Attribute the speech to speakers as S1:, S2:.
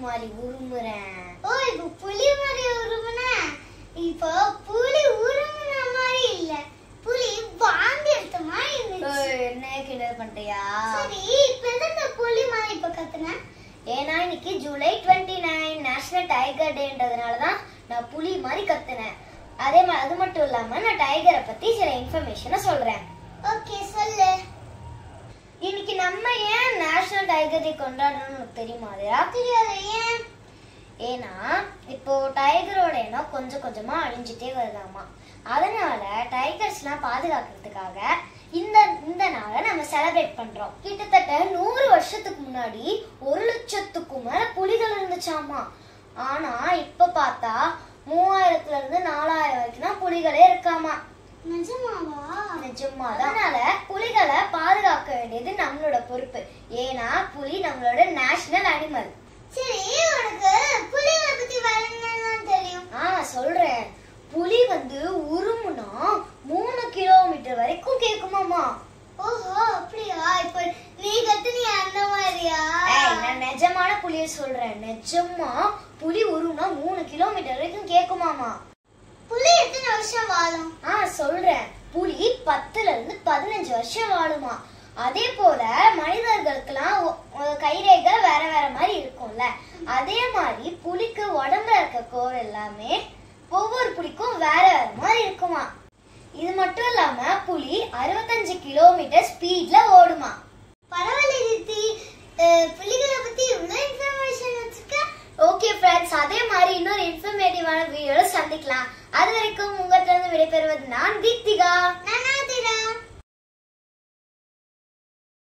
S1: மாதிரி உருமுறேன்.
S2: ஓ இப்போ புலி மாதிரி உருமுன. இப்போ புலி உருமுன மாதிரி இல்ல, புலி வாந்தி எடுத்த மாதிரி இருந்துச்சு.
S1: என்ன கிண்டல் பண்றியா?
S2: சரி இப்போ எதுக்கு புலி மாதிரி இப்ப கத்துன?
S1: ஏன்னா இன்னைக்கு ஜூலை 29 நேஷனல் டைகர் டேன்றதுனால தான் நான் புலி மாதிரி கத்துனேன். அது மட்டும் இல்லாம நான் டைகரை பத்தி சில இன்ஃபர்மேஷனை சொல்றேன்.
S2: ஓகே சொல்லு.
S1: இன்னைக்கு நம்ம ஏன் நேஷனல் டைகர் டே கொண்டாடணும்னு தெரியுமா?
S2: தெரியாது. ஏன்?
S1: ஏன்னா இப்போ டைகரோட இனம் கொஞ்சம் கொஞ்சமா அழிஞ்சிட்டே வருதாமா. அதனால டைகர்ஸ்லாம் பாதுகாக்கிறதுக்காக இந்த நாளை நம்ம செலிப்ரேட் பண்றோம். கிட்டத்தட்ட 100 வருஷத்துக்கு முன்னாடி 1 லட்சத்துக்கும் மேல புலிகள் இருந்துச்சாமா. ஆனா இப்ப பார்த்தா 3000ல இருந்து 4000 வரைக்கும் தான் புலிகளே இருக்காமா.
S2: நிஜமாவா?
S1: நிஜமா. அதனால புலிகளை பாதுகாக்க வேண்டியது நம்மளோட பொறுப்பு. ஏன்னா புலி நம்மளோட நேஷனல் அனிமல்.
S2: சரி உனக்கு புலிகளை பத்தி வேற என்ன தெரியும்?
S1: சொல்றேன். புலி உருமுனா 3 கிலோமீட்டர் வரைக்கும் கேக்குமாமா.
S2: ஓஹோ அப்படியா? இப்ப நீ கத்துனியா அந்த மாதிரியா?
S1: நான் நிஜமான புலிய சொல்றேன். நிஜமா புலி உருமுனா 3 கிலோமீட்டர் வரைக்கும் கேக்குமாமா.
S2: புலி எத்தனை வருஷம் வாழும்?
S1: சொல்றேன். புலி 10ல இருந்து 15 வருஷம் வாழுமா. அதே போல மனிதர்களுக்கெல்லாம் கைரேகை வேற வேற மாதிரி இருக்கும்ல, அதே மாதிரி புலிக்கு உடம்புல இருக்க கோர் எல்லாமே ஒவ்வொரு புலிக்கும் வேற வேற மாதிரி இருக்குமா. இது மட்டும் இல்லாம புலி 65 கிலோமீட்டர் ஸ்பீட்ல ஓடுமா.
S2: பரவாயில்ல தீதி, புலிகளை பத்தி இவ்வளவு இன்ஃபர்மேஷன் வச்சுக்க.
S1: ஓகே ஃப்ரெண்ட்ஸ், அதே மாதிரி இன்னொரு இன்ஃபர்மேட்டிவான வீடியோல சந்திக்கலாம். அது வரைக்கும் உங்ககிட்ட இருந்து விடைபெறுவது நான் தீப்திகா.